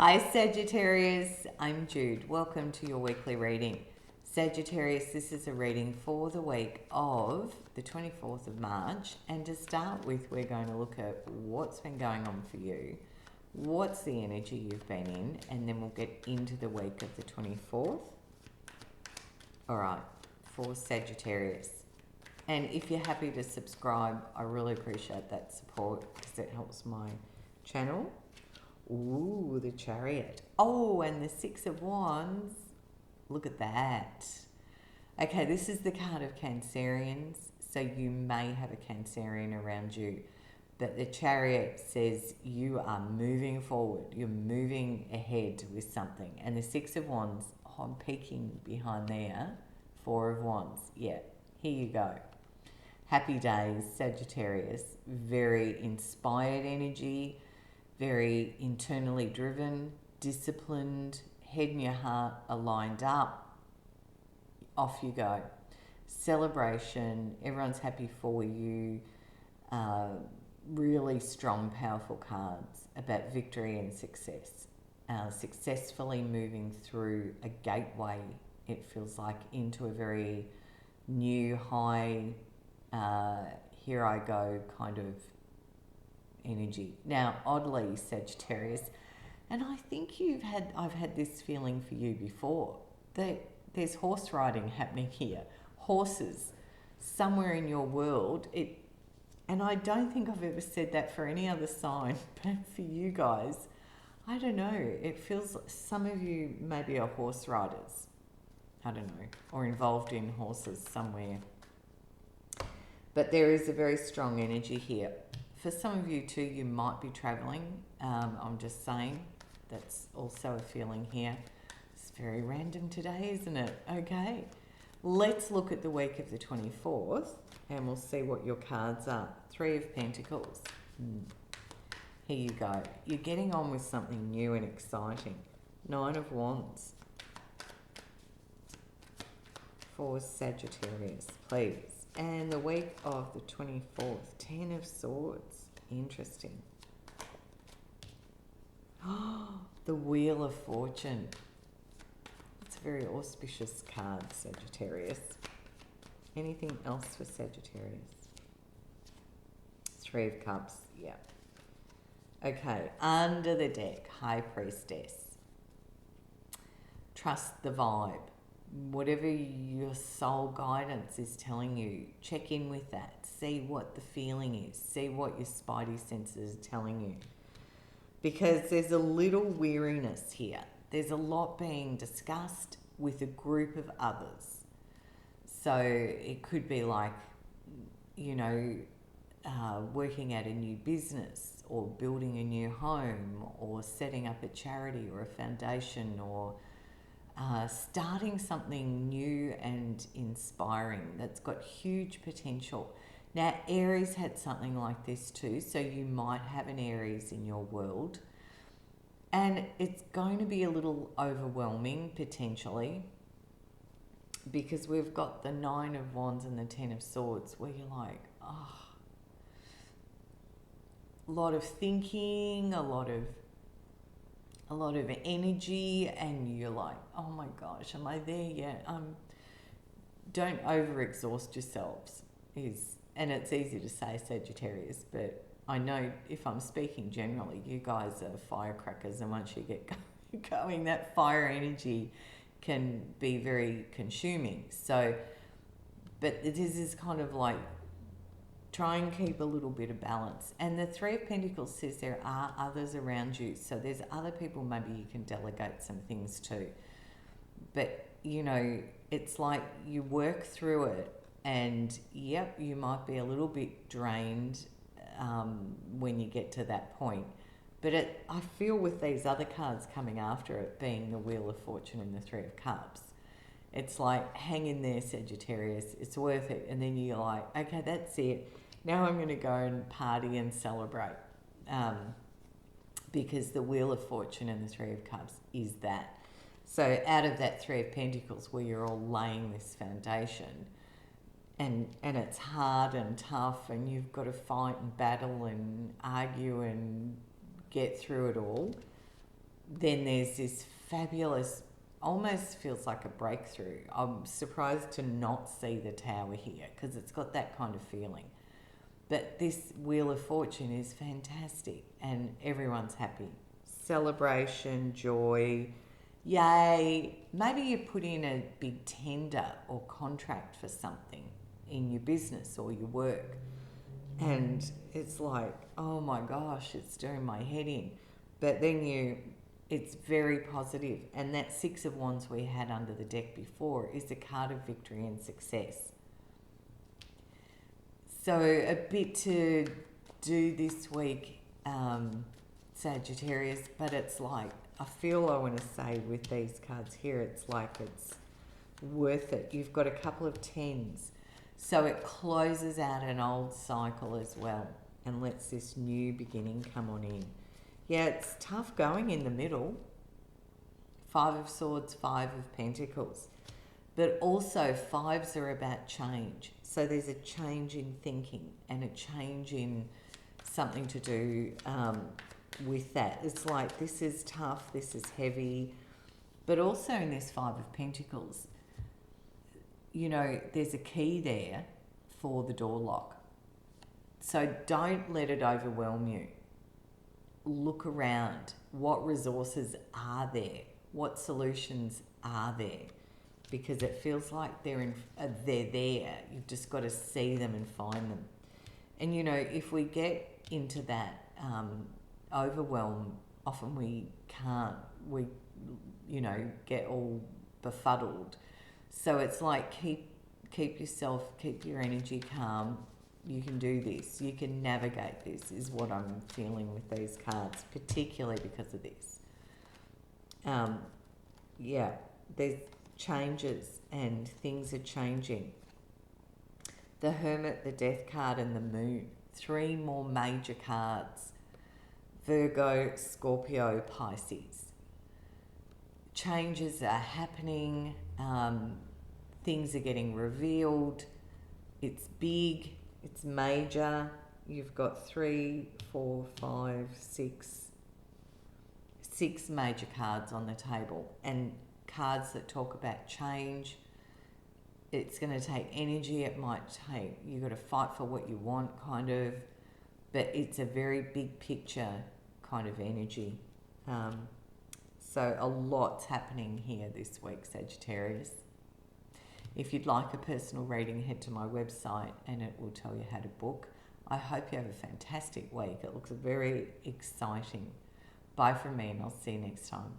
Hi Sagittarius, I'm Jude. Welcome to your weekly reading. Sagittarius, this is a reading for the week of the 24th of March. And to start with, we're going to look at what's been going on for you, what's the energy you've been in, and then we'll get into the week of the 24th. All right, for Sagittarius. And if you're happy to subscribe, I really appreciate that support because it helps my channel. Ooh, the Chariot. Oh, and the Six of Wands. Look at that. Okay, this is the card of Cancerians. So you may have a Cancerian around you. But the Chariot says you are moving forward. You're moving ahead with something. And the Six of Wands, oh, I'm peeking behind there. Four of Wands. Yeah, here you go. Happy days, Sagittarius. Very inspired energy. Very internally driven, disciplined, head and your heart are lined up. Off you go. Celebration, everyone's happy for you. Really strong, powerful cards about victory and success. Successfully moving through a gateway, it feels like, into a very new, high, here I go kind of energy. Now, oddly, Sagittarius, and I think I've had this feeling for you before, that there's horse riding happening here. Horses, somewhere in your world, and I don't think I've ever said that for any other sign, but for you guys, I don't know, it feels some of you maybe are horse riders, I don't know, or involved in horses somewhere. But there is a very strong energy here. For some of you too, you might be travelling. I'm just saying, that's also a feeling here. It's very random today, isn't it? Okay, let's look at the week of the 24th and we'll see what your cards are. Three of Pentacles. Here you go. You're getting on with something new and exciting. Nine of Wands. For Sagittarius, please. And the week of the 24th, Ten of Swords. Interesting. Oh, the Wheel of Fortune. It's a very auspicious card, Sagittarius. Anything else for Sagittarius? Three of Cups, yeah. Okay, under the deck, High Priestess. Trust the vibe. Whatever your soul guidance is telling you, check in with that. See what the feeling is. See what your spidey senses are telling you. Because there's a little weariness here. There's a lot being discussed with a group of others. So it could be like, you know, working at a new business or building a new home or setting up a charity or a foundation or starting something new and inspiring that's got huge potential. Now, Aries had something like this too, so you might have an Aries in your world. And it's going to be a little overwhelming, potentially, because we've got the Nine of Wands and the Ten of Swords, where you're like, oh, a lot of thinking, a lot of energy, and you're like, oh my gosh, am I there yet? Don't overexhaust yourselves. And it's easy to say, Sagittarius, but I know if I'm speaking generally, you guys are firecrackers, and once you get going, that fire energy can be very consuming. So, but this is kind of like, try and keep a little bit of balance. And the Three of Pentacles says there are others around you. So there's other people maybe you can delegate some things to. But, you know, it's like you work through it and, yep, you might be a little bit drained when you get to that point. But I feel with these other cards coming after it, being the Wheel of Fortune and the Three of Cups, it's like, hang in there, Sagittarius. It's worth it. And then you're like, okay, that's it. Now I'm going to go and party and celebrate. Because the Wheel of Fortune and the Three of Cups is that. So out of that Three of Pentacles, where you're all laying this foundation, and it's hard and tough, and you've got to fight and battle and argue and get through it all, then there's this fabulous, almost feels like a breakthrough. I'm surprised to not see the Tower here because it's got that kind of feeling. But this Wheel of Fortune is fantastic and everyone's happy. Celebration, joy, yay. Maybe you put in a big tender or contract for something in your business or your work. And it's like, oh my gosh, it's doing my head in. But then it's very positive. And that Six of Wands we had under the deck before is a card of victory and success. So a bit to do this week, Sagittarius, but it's like, I feel I want to say with these cards here, it's like it's worth it. You've got a couple of tens. So it closes out an old cycle as well and lets this new beginning come on in. Yeah, it's tough going in the middle. Five of Swords, Five of Pentacles. But also fives are about change. So there's a change in thinking and a change in something to do with that. It's like, this is tough, this is heavy. But also in this Five of Pentacles, you know, there's a key there for the door lock. So don't let it overwhelm you. Look around. What resources are there? What solutions are there? Because it feels like they're there. You've just got to see them and find them. And, you know, if we get into that overwhelm, often we can't. We, you know, get all befuddled. So it's like keep yourself, keep your energy calm. You can do this. You can navigate this, is what I'm feeling with these cards, particularly because of this. Yeah, there's changes and things are changing. The Hermit, the Death card, and the Moon. 3 more major cards. Virgo, Scorpio, Pisces. Changes are happening. Things are getting revealed. It's big. It's major. You've got 3, 4, 5, 6 major cards on the table, and cards that talk about change. It's going to take energy. It might take, you've got to fight for what you want, kind of, but it's a very big picture kind of energy. So a lot's happening here this week, Sagittarius. If you'd like a personal reading, head to my website and it will tell you how to book. I hope you have a fantastic week. It looks very exciting. Bye from me, and I'll see you next time.